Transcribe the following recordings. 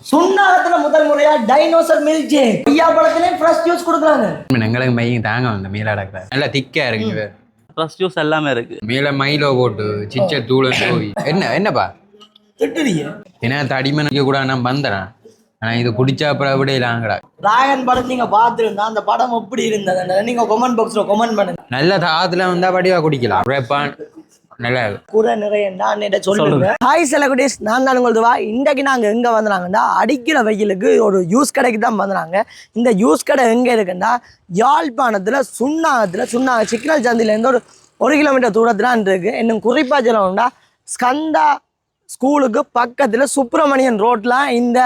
சுண்ணாகத்துல முதல் முறையா dinosaur milk shake ஐயா பழத்திலே ஃப்ரெஷ் ஜூஸ் கொடுக்குறாங்க. எங்களுக்கு மையம் தாங்க வந்து மீலாடக்கிற நல்லா திக்கா இருக்கு. ஃப்ரெஷ் ஜூஸ் எல்லாமே இருக்கு. மேல மைலோ போட்டு சிச்ச தூள தூவி என்னப்பா திட்டுறீங்க? என்ன தடிமனுக்கு கூட நான் வந்தேன். ஆனா இது குடிச்சா அப்புறம் அப்படியே இல்லாங்கடா. ராயன் படம் நீங்க பார்த்துருந்தா அந்த படம் எப்படி இருந்தது நீங்க கமெண்ட் பாக்ஸ்ல கமெண்ட் பண்ணுங்க. நல்ல தாத்துல வந்தா படிவா குடிக்கலாம். ரேப்பான் நல்லா கூட நிறைய சொல்லுங்க. ஹாய் செலகுடிஸ், நான் தான் உங்களுக்கு வா. இன்றைக்கு நாங்கள் எங்கே வந்துனாங்கன்னா அடிக்கிற வெயிலுக்கு ஒரு ஜூஸ் கடைக்கு தான் வந்துனாங்க. இந்த ஜூஸ் கடை எங்கே இருக்குன்னா யாழ்ப்பாணத்தில் சுண்ணாகத்தில் சிக்னல் சந்திலேருந்து ஒரு கிலோமீட்டர் தூரத்தில் இருக்குது. இன்னும் குறிப்பாக சொல்லணும்னா ஸ்கந்தா ஸ்கூலுக்கு பக்கத்தில் சுப்பிரமணியன் ரோட்டில் இந்த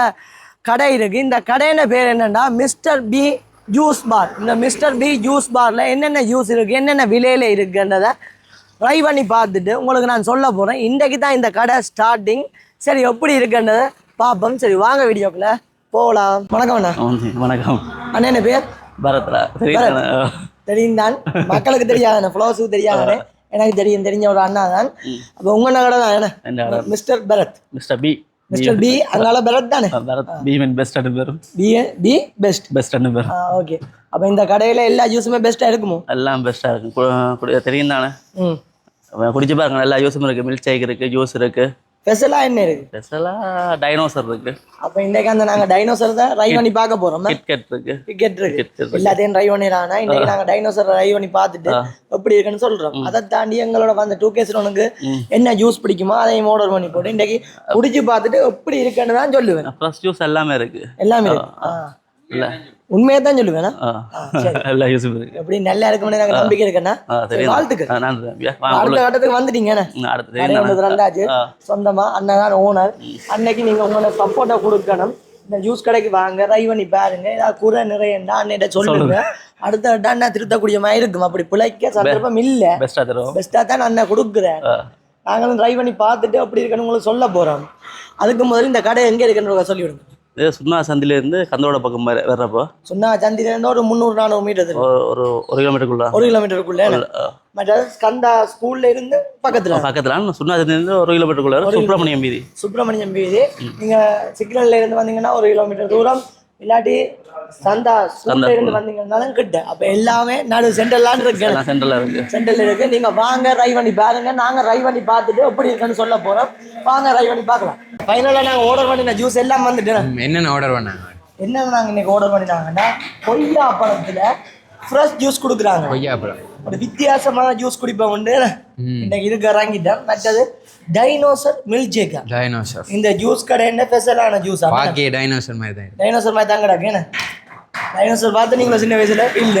கடை இருக்குது. இந்த கடையின பேர் என்னென்னா மிஸ்டர் பி ஜூஸ் பார். இந்த மிஸ்டர் பி ஜூஸ் பாரில் என்னென்ன ஜூஸ் இருக்குது, என்னென்ன விலையில் இருக்குன்றதை ட்ரை பண்ணி பார்த்துட்டு உங்களுக்கு நான் சொல்ல போகிறேன். இன்றைக்கு தான் இந்த கடை ஸ்டார்டிங். சரி, எப்படி இருக்குன்றதை பார்ப்போம். சரி, வாங்க வீடியோக்குள்ள போகலாம். வணக்கம் அண்ணா. வணக்கம் அண்ணா. என்ன பேர்? பரத்ரா. தெரியும் தான், மக்களுக்கு தெரியாதானே, ஃப்ளோஸுக்கு தெரியாதானே, எனக்கு தெரிஞ்ச ஒரு அண்ணா தான். அப்போ உங்கள் கடை தான் என்ன? Mister Bharat. Mister B. Mister B அங்கால பரத் தானே? Bharat B mean best and பேரும். B best. பெஸ்ட் அண்ட் பேரும். ஓகே. அப்போ இந்த கடையில் எல்லா ஜூஸுமே பெஸ்ட்டாக இருக்குமோ? எல்லாம் பெஸ்ட்டாக இருக்கும். தெரியும் தானே? குடிச்சு பாருங்க. எல்லா ஜூஸும் இருக்குது. மில்க் ஷேக் இருக்குது, ஜூஸ் இருக்குது. ஸ்பெஷலாக என்ன இருக்குது? ஸ்பெஷலாக டைனோசர் இருக்குது. அப்போ இன்றைக்கு நாங்கள் டைனோசர் தான் ட்ரை பண்ணி பார்க்க போகிறோம். கிட்கெட் இருக்குது. கிட்கெட் இருக்குது. எல்லாத்தையும் ட்ரை பண்ணிடலாம்னா இன்றைக்கி நாங்கள் டைனோசர் ட்ரை பண்ணி பார்த்துட்டு எப்படி இருக்குன்னு சொல்கிறோம். அதை தாண்டி எங்களோட அந்த 2K உனக்கு என்ன ஜூஸ் பிடிக்குமோ அதையும் ஆர்டர் பண்ணி போட்டு இன்றைக்கி குடிச்சு பார்த்துட்டு எப்படி இருக்குன்னு தான் சொல்லுவேன். ஃப்ரெஷ் ஜூஸ் எல்லாமே இருக்குது. எல்லாமே இருக்கு. இல்லை உண்மையை தான் சொல்லுவேன். எல்லா யூஸும் இருக்கு. எப்படி நல்லா இருக்கும்னு நாங்கள் நம்பிக்கை இருக்கேன்னா வாழ்த்துக்கு. அடுத்த கட்டத்துக்கு வந்துட்டீங்க. ரெண்டாச்சு சொந்தமா அண்ணன் தான் ஓனர். அன்னைக்கு நீங்க உங்களோட சப்போர்ட்டை கொடுக்கணும். இந்த ஜூஸ் கடைக்கு வாங்க, ட்ரை பண்ணி பாருங்க. ஏதாவது குறை நிறையண்டா அன்னிட்ட சொல்லுங்க. அடுத்த கட்ட அண்ணன் திருத்தக்கூடிய மாதிரி இருக்கும். அப்படி பிழைக்க சந்தர்ப்பம் இல்லை. பெஸ்டா தான் அண்ணன் கொடுக்குறேன். நாங்களும் ட்ரை பண்ணி பார்த்துட்டு அப்படி இருக்கணும் உங்களுக்கு சொல்ல போறோம். அதுக்கு முதல்ல இந்த கடை எங்க இருக்குன்னு சொல்லிவிடுங்க. சுண்ணா சந்திலேருந்து கந்தோட பக்கம் வர்றப்போ சுண்ணா சந்திலேருந்து ஒரு 300-400 மீட்டர் ஒரு கிலோமீட்டருக்குள்ள. 1 கிலோமீட்டருக்குள்ள மற்ற ஸ்கந்தா ஸ்கூல்ல இருந்து பக்கத்துல சுண்ணா சந்திலேருந்து 1 கிலோமீட்டருக்குள்ள சுப்பிரமணியம் வீதி. நீங்க சிக்னல்ல இருந்து வந்தீங்கன்னா 1 கிலோமீட்டர் தூரம். இல்லாட்டி சந்தா ஸ்கூல்ல இருந்து வந்தீங்கன்னாலும் கிட்ட. அப்ப எல்லாமே நடு சென்ட்ரல் இருக்கு. நீங்க வாங்க, ட்ரை பண்ணி பாருங்க. நாங்க ட்ரை பண்ணி பார்த்துட்டு எப்படி இருக்குன்னு சொல்ல போறோம். வாங்க ட்ரை பண்ணி பார்க்கலாம். ஃபைனலா நாங்க ஆர்டர் பண்ணின ஜூஸ் எல்லாம் வந்துட்டு என்னென்ன ஆர்டர் பண்ணாங்க? என்னென்ன நாங்க இன்னைக்கு ஆர்டர் பண்ணினாங்கன்னா கொய்யா பழத்துல ஃப்ரெஷ் ஜூஸ் கொடுக்குறாங்க. கொய்யா பழம் ஒரு வித்தியாசமான ஜூஸ் குடிப்போம் உண்டு. இன்னைக்கு இதுக்கு இறங்கிட்டேன். மற்றது டைனோசர் மில்க் ஷேக். டைனோசர் இந்த ஜூஸ் கடை என்ன ஸ்பெஷலான ஜூஸ்? பாக்கி டைனோசர் மாதிரி தான். டைனோசர் மாதிரி தான் கிடக்கு. என்ன டைனோசர் பார்த்து நீங்க சின்ன வயசுல இல்ல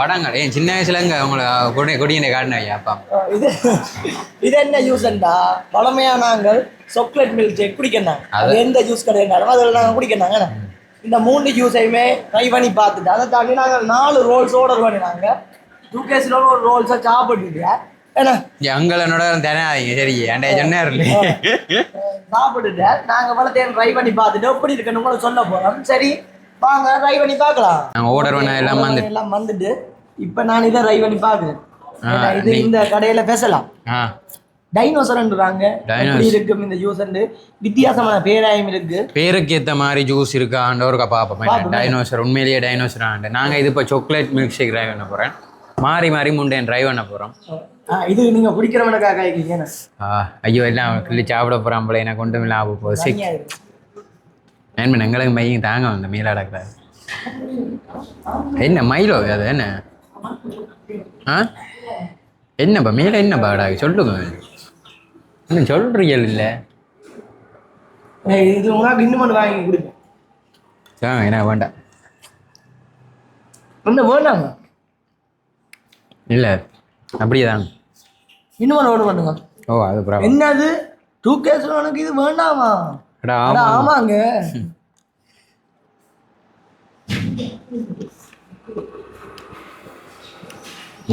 படங்கள் ஏன் சின்ன வயசுல உங்களை கொடியினை காட்டினவையா அப்பா? இது என்ன ஜூஸ்ண்டா பழமையா நாங்கள் சாக்லேட் மில்க் ஷேக் குடிக்கணும். அது எந்த ஜூஸ் கடைனாலும் அதில் நாங்கள் குடிக்கணாங்க. இந்த 3 ஜூஸையுமே ட்ரை பண்ணி பார்த்துட்டு அதை தாண்டி நாங்கள் 4 ரோல்ஸ் ஆர்டர் பண்ணினாங்க. 2K ஒரு ரோல்ஸை சாப்பிட்டுட்டு அங்களோட தராதீங்க. சரி சாப்பிட்டுட்டு நாங்கள் வளர்த்தேன் ட்ரை பண்ணி பார்த்துட்டு எப்படி இருக்குன்னு உங்களுக்கு சொல்ல போறோம். சரி வாங்க ட்ரை பண்ணி பார்க்கலாம். ஆர்டர் பண்ண எல்லாம் வந்துட்டு இப்போ நான் இதை ட்ரை பண்ணி பார்க்குறேன். இது இந்த கடையில பேசலாம். டைனோசர்ன்றாங்க. எப்படி இருக்கும் இந்த ஜூஸ்? வித்தியாசமான பேராயம் இருக்கு. பேருக்கு ஏற்ற மாதிரி ஜூஸ் இருக்கான்ற ஒரு பாப்போம். டைனோசர் உண்மையிலேயே டைனோசர் ஆண்டு. நாங்கள் இது இப்போ சாக்லேட் மில்க் ஷேக் ட்ரை பண்ண போகிறேன். மாறி முண்டேன் ட்ரை பண்ண போகிறோம். இது நீங்க குடிக்கிறவனுக்காக கேட்குறீங்க. ஐயோ எல்லாம் கிள்ளி சாப்பிட போகிறோம் போல. எனக்கு ஒன்றும் இல்லை ஆக போகுது. நண்பன் எங்களுக்கு மையம் தாங்க வந்து மீளாடக்கிறாரு. என்ன மயிலோ அது என்ன? என்னப்பா மேலே என்னப்பா சொல்லுங்க. இன்னும் சொல்றீங்க இல்லை? இது உங்களுக்கு இன்னும் ஒன்று வாங்கி கொடுங்க. என்ன வேண்டாம்? ஒன்று வேண்டாங்க. இல்லை அப்படியே தாங்க. இன்னும் ஒன்று பண்ணுங்க. ஓ அது ப்ராப்ளம். என்னது 2K உனக்கு இது வேண்டாமா? ஆமாங்க.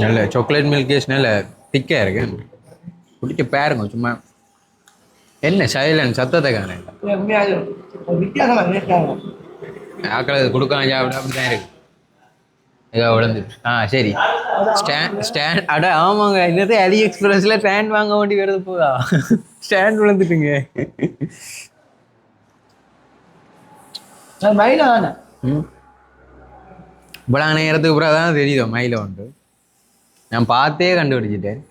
நல்ல சாக்லேட் மில்க் நல்ல திக்காக இருக்கு. குடிக்க பாருங்க. சும்மா என்ன சைலண்ட் சத்தத்தை காண ஆக்களை கொடுக்கலாம் சாப்பிட அப்படிதான் இருக்கு. ஏதோ விழுந்துட்டு சரி ஸ்டாண்ட் அட ஆமாங்க. இன்னது அலி எக்ஸ்பிரஸ்ல ஸ்டாண்ட் வாங்க வேண்டி வருது போதா? ஸ்டாண்ட் விழுந்துட்டுங்க. மயில தானே இவ்வளோ நேரத்துக்கு அப்புறம் தான் தெரியுது மயில உண்டு நான் பார்த்தே கண்டுபிடிச்சிட்டேன்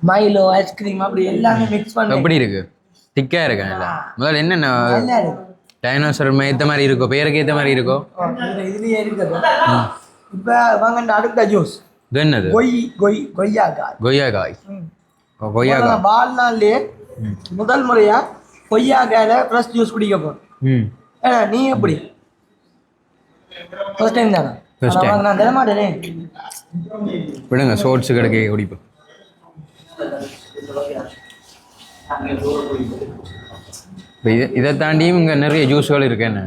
மைலோ ஐஸ்கிரீம் அப்படி எல்லாமே மிக்ஸ் பண்ணி எப்படி இருக்கு திக்கா இருக்கா நல்லா முதல்ல என்னென்ன நல்லா இருக்கு டைனோசர் ஏற்ற மாதிரி இருக்கோ பேருக்கு ஏற்ற மாதிரி இருக்கோ இதுலயே இருக்குது இப்ப வாங்க அடுத்த ஜூஸ் இது என்னது கொய்யாக்காய் கொய்யாக்காய் கொய்யாக்காய் வாழ்நாள்லயே முதல் முறையா கொய்யாக்காயில ஃப்ரெஷ் ஜூஸ் குடிக்க போறோம் ஏன்னா நீ எப்படி ஃபர்ஸ்ட் டைம் தானே First time. நான் தர மாட்டேனே விடுங்க சோட்ஸு கிடைக்க குடிப்போம் இதை தாண்டியும் இங்கே நிறைய ஜூஸ்கள் இருக்கு என்ன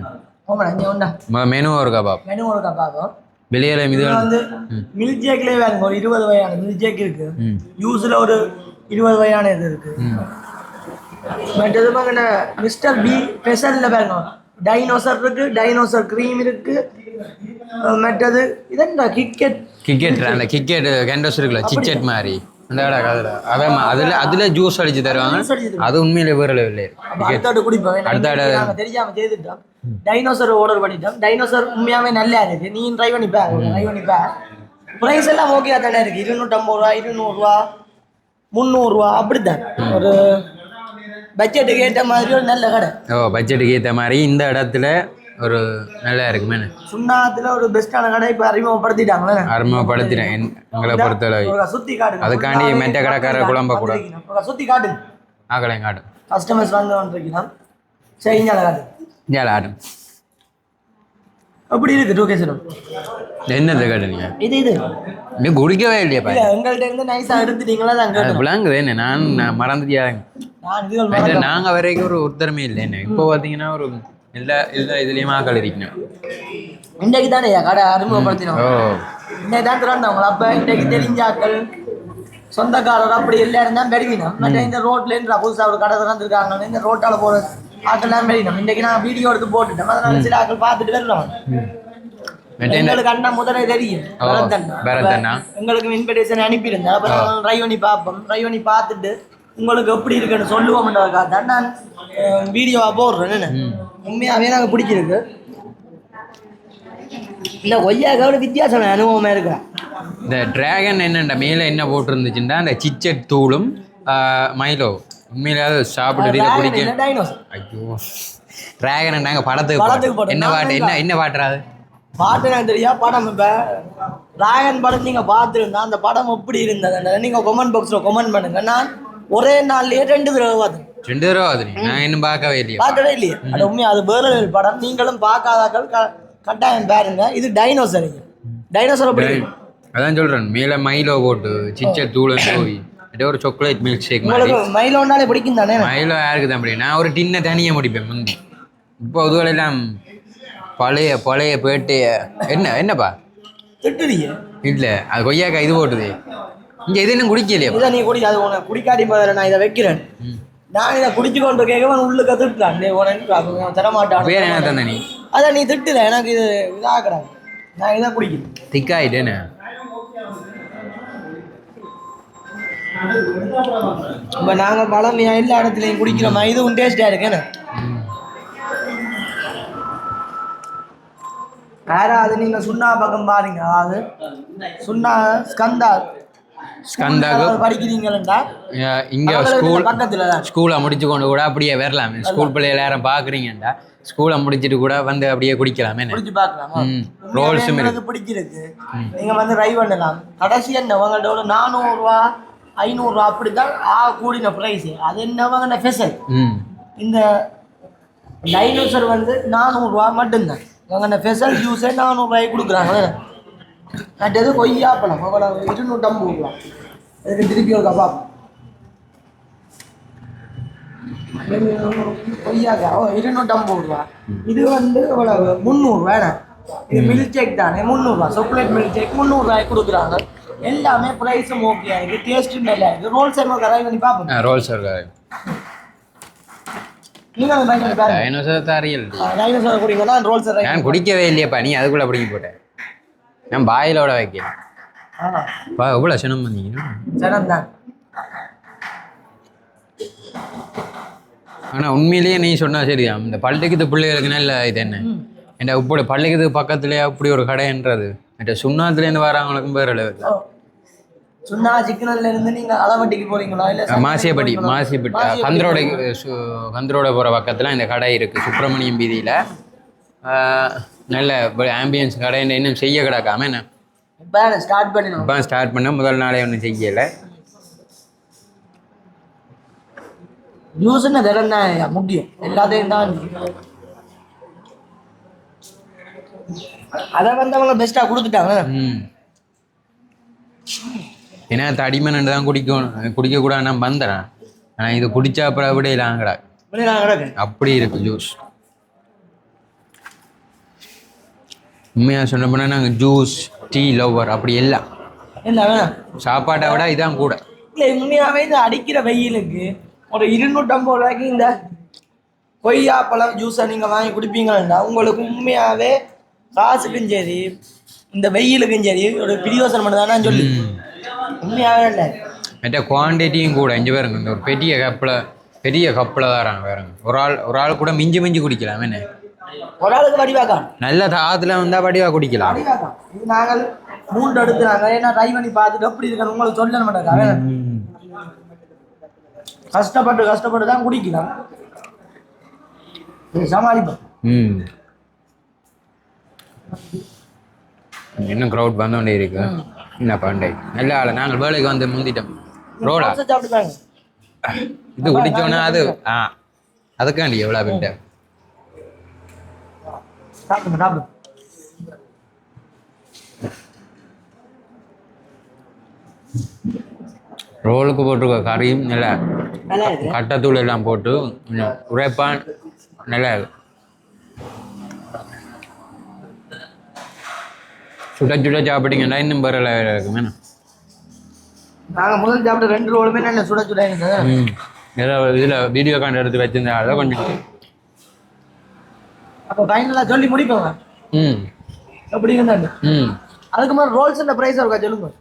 ஆமாடா இங்க உண்டா மெனுவும் இருக்கா பாப் மெனு ஒரு கப்பாகும் வெளியில இது வந்து மில்க் ஜேக்லேயே வேணுங்க ஒரு 20 வகையான மில்க் ஜேக் இருக்கு ஜூஸ்ல ஒரு 20 வகையான இது இருக்கு மற்றது பாருங்க மிஸ்டர் பி ஸ்பெஷல்ல பாருங்க டைனோசர் இருக்கு டைனோசர் க்ரீம் இருக்கு மற்றது இதென்ன கிக்கெட் அந்த கிக்கெட் கேண்டோஸ் இருக்குல்ல சிச்செட் மாதிரி அந்த அதுல ஜூஸ் அடிச்சு தருவாங்க அது உண்மையில வேற லெவல்ல அடுத்தாடு குடிப்போம் அடுத்தாடு தெரியாம செய்துட்டோம் டைனோசர் ஆர்டர் பண்ணிட்டோம் டைனோசர் உண்மையாவே நல்லா இருக்கு நீ ட்ரை பண்ணிப்பா பிரைஸ் எல்லாம் ஓகே தானே இருக்கு 250 ரூபா 200 ரூபா 300 ரூபா அப்படித்தான் ஒரு பட்ஜெட்டுக்கு ஏற்ற மாதிரி ஒரு நல்ல கடை பட்ஜெட்டுக்கு ஏற்ற மாதிரி இந்த இடத்துல ஒரு நல்லா இருக்குமே சுண்ணாத்துல ஒரு பெஸ்டான கடை இப்ப அறிமுகப்படுத்திட்டாங்களே அறிமுகப்படுத்திட்டேன் எங்களை பொறுத்தளவு சுத்தி காட்டு அதுக்காண்டி மெட்ட கடைக்கார குழம்ப கூட சுத்தி காட்டு ஆகலை காட்டு கஸ்டமர்ஸ் வந்து வந்துருக்கலாம் சரி இங்கே காட்டு இங்கே ஆடும் அப்படி இருக்கு லொகேஷன் என்னது காட்டுங்க இது நீ குடிக்கவே இல்லையாப்பா எங்கள்கிட்ட இருந்து நைஸா எடுத்துட்டீங்களா நாங்க விளாங்குது என்ன நான் மறந்துட்டியாங்க நாங்க வரைக்கும் ஒரு ஒருத்தரமே இல்லை என்ன இப்போ பார்த்தீங்கன்னா ஒரு எல்லா இதுலேயுமே ஆக்கள் இருக்கணும் இன்றைக்கு தானே கடை அறிமுகப்படுத்தினோம் இன்னைக்கு தான் திறந்தவங்க அப்போ இன்றைக்கு தெரிஞ்ச ஆக்கள் சொந்தக்காரர் அப்படி எல்லாரும் தான் பெருகினோம் மற்ற இந்த ரோட்ல இருந்து புதுசாக ஒரு கடை திறந்துருக்காங்க இந்த ரோட்டால் போகிற ஆக்கள்லாம் பெருகினோம் இன்றைக்கு நான் வீடியோ எடுத்து போட்டுட்டேன் அதனால சில ஆக்கள் பார்த்துட்டு வரலாம் எங்களுக்கு அண்ணா முதலே தெரியும் எங்களுக்கு இன்விடேஷன் அனுப்பியிருந்தேன் அப்புறம் ட்ரை பண்ணி பார்ப்போம் ட்ரை பண்ணி பார்த்துட்டு உங்களுக்கு எப்படி இருக்குன்னு சொல்லுவோம்ன்றதுக்காக தான் நான் வீடியோவா போடுறேன் என்ன உண்மையாகவே நாங்கள் பிடிச்சிருக்கு இந்த கொய்யாக்காவோட வித்தியாசமான அனுபவமா இருக்கா இந்த டிராகன் என்னண்டா மேலே என்ன போட்டிருந்துச்சுன்னா அந்த சிச்செட் தூளும் மைலோ உண்மையில சாப்பிட்டு குடிக்க ஐயோ டிராகன் நாங்கள் படத்துக்கு என்ன பாட்டு என்ன பாட்டுறாது பாட்டு எனக்கு தெரியா படம் இப்போ டிராகன் படம் நீங்கள் பார்த்துருந்தா அந்த படம் எப்படி இருந்தது நீங்கள் கமெண்ட் பாக்ஸில் கமெண்ட் பண்ணுங்க நான் ஒரே நாள்லயே 2 தடவை பார்த்தேன் நான் இன்னும் பார்க்கவே இல்லையே அது உண்மையா அது வேற படம் நீங்களும் பார்க்காதாக்கள் கட்டாயம் பாருங்க இது டைனோசர் அப்படி அதான் சொல்றேன் மேல மைலோ போட்டு சிச்ச தூளம் போய் ஒரு சாக்லேட் மில்க் ஷேக் மாதிரி மைலோனாலே பிடிக்கும் தானே மைலோ யாருக்கு தான் அப்படி நான் ஒரு டின்னை தனியா முடிப்பேன் முந்தி இப்போ அதுவரை எல்லாம் பழைய பேட்டைய என்னப்பா திட்டுறீங்க இல்ல அது கொய்யாக்கா இது போட்டுது இங்க இது இன்னும் குடிக்கலையா இதை நீ குடி அது உனக்கு குடிக்காட்டி நான் இதை வைக்கிறேன் நான் இதை குடிச்சு கொண்டு கேட்கவன் உள்ளுக்க திட்டுறான் நீ உனக்கு தரமாட்டான் பேர் என்ன தந்த நீ அதான் நீ திட்டுற எனக்கு இது இதாகிறாங்க நான் இதை குடிக்கிறேன் திக்காயிட்டேன்னு இப்போ நாங்கள் பழமையா எல்லா இடத்துலையும் குடிக்கிறோமா இது உன் டேஸ்டாக இருக்கேன்னு யாராவது நீங்க சுண்ணா பக்கம் பாருங்க அதாவது சுண்ணா ஸ்கந்தாக்கு படிக்கிறீங்களா இங்க ஸ்கூலை முடிச்சு கொண்டு கூட அப்படியே வரலாமே ஸ்கூல் பிள்ளைகள் யாரும் பாக்குறீங்கடா ஸ்கூலை முடிச்சுட்டு கூட வந்து அப்படியே குடிக்கலாமே ரோல்ஸும் பிடிச்சிருக்கு நீங்க வந்து ட்ரை பண்ணலாம் கடைசி என்ன உங்கள்ட்ட ஒரு 400 ரூபா 500 ரூபா அப்படித்தான் கூடின பிரைஸ் அது என்னவங்க ஸ்பெஷல் இந்த டைனோசர் வந்து 400 ரூபா மட்டும்தான் அவங்க ஸ்பெஷல் ஜூஸே 400 ரூபாய்க்கு கொடுக்குறாங்களே மற்றது கொய்யாப்பழம் அவ்வளோ 250 ரூபா அதுக்கு திருப்பி ஒரு கப்பா கொய்யாக்கா 250 ரூபா இது வந்து அவ்வளவு 300 வேணாம் இது மில்க் ஷேக் தானே 300 ரூபா சாக்லேட் மில்க் ஷேக் 300 ரூபாய்க்கு கொடுக்குறாங்க எல்லாமே ப்ரைஸும் ஓகே இருக்குது டேஸ்ட்டும் நல்லா இருக்குது ரோல் சேம் கரை பண்ணி பார்ப்போம் ரோல் சார் நான் குடிக்கவே இல்லையாப்பா நீ அதுக்குள்ள பிடிக்க போட்டேன் நான் பாயிலோட வைக்கிறேன் எவ்வளோ சினம் பண்ணீங்கன்னா ஆனால் உண்மையிலேயே நீ சொன்னா சரியா இந்த பள்ளிக்கு பிள்ளைகளுக்கு நல்ல இது என்ன என்ன இப்படி பள்ளிக்கு பக்கத்துலேயே அப்படி ஒரு கடைன்றது மற்ற சுண்ணாத்துலேருந்து வரவங்களுக்கும் பேர் அளவு சுண்ணா சிக்கனல்ல இருந்து நீங்க அளவட்டிக்கு போறீங்களா இல்ல மாசியப்பட்டி கந்தரோட போகிற பக்கத்தில் இந்த கடை இருக்குது சுப்பிரமணியம் வீதியில் நல்ல ஆம்பியன்ஸ் கடை இன்னும் செய்ய கிடக்காம என்ன இப்போ ஸ்டார்ட் பண்ணிடணும் இப்போ ஸ்டார்ட் பண்ண முதல் நாளே ஒன்றும் செய்யலை ஜூஸ்ன்னு தரம் தான் முக்கியம் எல்லாத்தையும் தான் அதை வந்து அவங்க பெஸ்ட்டாக கொடுத்துட்டாங்க ஏன்னா தடிமன் தான் குடிக்கக்கூடாது நான் வந்துடுறேன் ஆனால் இது குடிச்சா அப்புறம் அப்படியே இல்லாங்கடா அப்படி இருக்கு ஜூஸ் உண்மையாக சொன்ன போனால் நாங்கள் ஜூஸ் டீ லவ்வர் அப்படி எல்லாம் சாப்பாட்டை விட இதான் கூட இல்லை உண்மையாகவே இந்த அடிக்கிற வெயிலுக்கு ஒரு 250 ரூபாய்க்கு இந்த கொய்யா பழம் ஜூஸை நீங்கள் வாங்கி குடிப்பீங்கன்னா உங்களுக்கு உண்மையாகவே காசுக்கும் சரி இந்த வெயிலுக்கும் சரி ஒரு பிரியோசனம் பண்ண தானே சொல்லி உண்மையாகவே இல்லை மற்ற குவான்டிட்டியும் கூட இங்கே பாருங்க இந்த ஒரு பெரிய கப்பில் தராங்க பாருங்க ஒரு ஆள் கூட மிஞ்சி குடிக்கலாம் என்ன ஒரு ஆளுக்கு வடிவாக்கா நல்ல தாத்துல வந்தால் வடிவாக குடிக்கலாம் இது நாங்கள் 3 எடுத்துனாங்க ஏன்னா ட்ரை பண்ணி பார்த்துட்டு எப்படி இருக்கணும் உங்களுக்கு சொல்ல மாட்டாங்க கஷ்டப்பட்டு தான் குடிக்கலாம் சமாளிப்போம் இன்னும் க்ரௌட் வந்தோண்டே இருக்கு என்ன பண்டை நல்ல ஆளை நாங்கள் வேலைக்கு வந்து முந்திட்டோம் ரோடா சாப்பிட்டுப்பாங்க இது குடிச்சோன்னா அது அதுக்காண்டி எவ்வளோ பின்ட்ட சாப்பிடுங்க ரோலுக்கு போட்டிருக்க கறியும் நல்லா கட்டத்தூள் எல்லாம் போட்டு உரைப்பான் நல்லா சுட சாப்பிட்டீங்கன்னா இன்னும் பரவாயில்ல இருக்கும் வேணும் நாங்கள் முதல் சாப்பிட்ட 2 ரோலுமே நல்ல சுட இதில் வீடியோ கார்டு எடுத்து வச்சிருந்தா கொஞ்சம் அப்போ ஃபைனலாக சொல்லி முடிப்போங்க எப்படிங்க அதுக்கு மாதிரி ரோல்ஸ் இந்த ப்ரைஸ் இருக்கா சொல்லுங்க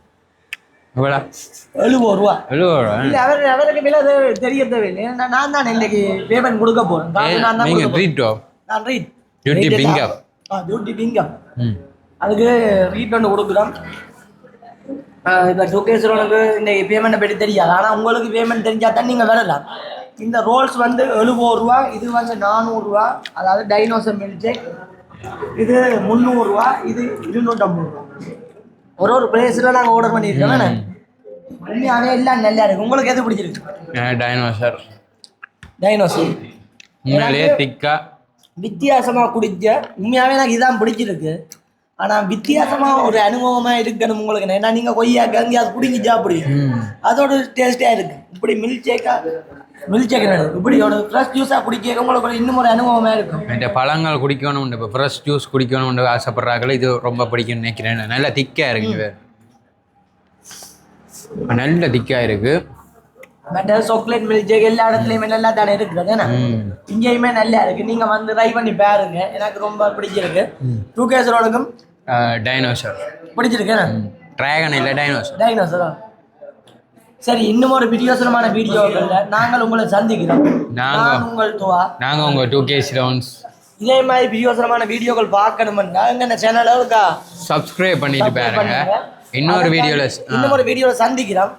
எவ்வளோ 70 ரூபா 70 ரூபா இல்லை அவருக்கு மேலே அது தெரிய தேவையில்லை ஏன்னா நான் தான் இன்னைக்கு பேமெண்ட் கொடுக்க போகிறேன் நான் ரீட் டியூட்டி பிங்கம் அதுக்கு ரீட் ஒன்று கொடுக்குறோம் இப்போ டூகேஸ்வரனுக்கு இன்னைக்கு பேமெண்ட்டை பற்றி தெரியாது ஆனால் உங்களுக்கு பேமெண்ட் தெரிஞ்சால் தான் நீங்கள் வரலாம் இந்த ரோல்ஸ் வந்து 70 ரூபா இது வந்து 400 ரூபா அதாவது டைனோசர் மில்க் இது 300 ரூபா இது 250 ரூபா ஒரு பிளேஸில் நாங்கள் ஆர்டர் பண்ணியிருக்கோம் உண்மையாகவே எல்லாம் நல்லா இருக்கு உங்களுக்கு எது பிடிச்சிருக்கு டைனோசர் உண்மையிலே திக்கா வித்தியாசமாக குடிச்ச உண்மையாகவே எனக்கு இதான் பிடிச்சிருக்கு ஆனால் வித்தியாசமாக ஒரு அனுபவமாக இருக்கணும் உங்களுக்கு ஏன்னா நீங்கள் கொய்யா கங்கி அது பிடிங்கி சாப்பிடுவீங்க அதோட டேஸ்ட்டாக இருக்குது இப்படி மில்க் ஷேக் இப்படி ஒரு ஃப்ரெஷ் ஜூஸாக குடிக்க உங்களுக்கு ஒரு இன்னும் ஒரு அனுபவமாக இருக்கும் இந்த பழங்கள் குடிக்கணும் இப்போ ஃப்ரெஷ் ஜூஸ் குடிக்கணும்னு ஆசைப்படுறாங்களே இது ரொம்ப பிடிக்கும்னு நினைக்கிறேன் நல்லா திக்காக இருக்குங்க நல்ல திக்காக இருக்குது பட் சாக்லேட் மில்க் ஷேக் எல்லா இடத்துலையுமே நல்லா தானே இருக்குது ஏன்னா இங்கேயுமே நல்லா இருக்குது நீங்கள் வந்து ட்ரை பண்ணி பாருங்க எனக்கு ரொம்ப பிடிச்சிருக்கு டூகேஸ்வரனுக்கும் டைனோசர் பிடிச்சிருக்கு டிராகன் இல்லை டைனோசர் சரி இன்னும் ஒரு வித்தியாசமான வீடியோக்கள்ல நாங்கள் உங்களை சந்திக்கிறோம் நாங்கள் உங்கள் 2K Surrounds இதே மாதிரி வித்தியாசமான வீடியோக்கள் பார்க்கணும்னா எங்க சேனல்ல இருக்கா சப்ஸ்கிரைப் பண்ணிட்டு பாருங்க இன்னொரு வீடியோவில் சந்திக்கிறோம்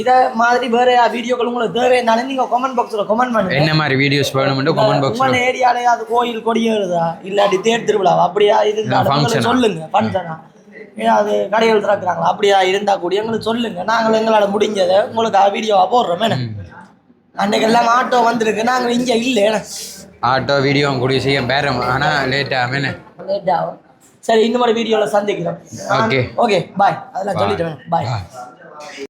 இதை மாதிரி வேற வீடியோக்கள் உங்களுக்கு தேவைன்னாலும் நீங்க கமெண்ட் பாக்ஸ்ல கமெண்ட் பண்ணுங்க என்ன மாதிரி வீடியோஸ் வேணும்னு கமெண்ட் பாக்ஸ்ல உங்க ஏரியால அது கோயில் கொடியேறுதா இல்லாட்டி தேர் திருவிழா அப்படியா இது சொல்லுங்க ஃபங்க்ஷனா அது கடைகள் திறக்கிறாங்களா அப்படியா இருந்தா கூட எங்களுக்கு சொல்லுங்க நாங்கள் எங்களால் முடிஞ்சதை உங்களுக்கு வீடியோவா போடுறோம் என்ன அன்னைக்கு எல்லாம் ஆட்டோ வந்திருக்கு நாங்கள் இங்கே இல்லை ஆட்டோ வீடியோ கூடிய செய்ய பேரம் ஆனால் லேட் ஆகும் சரி இன்னும் ஒரு வீடியோவில் சந்திக்கிறோம் ஓகே பாய் அதெல்லாம் சொல்லிட்டு பாய்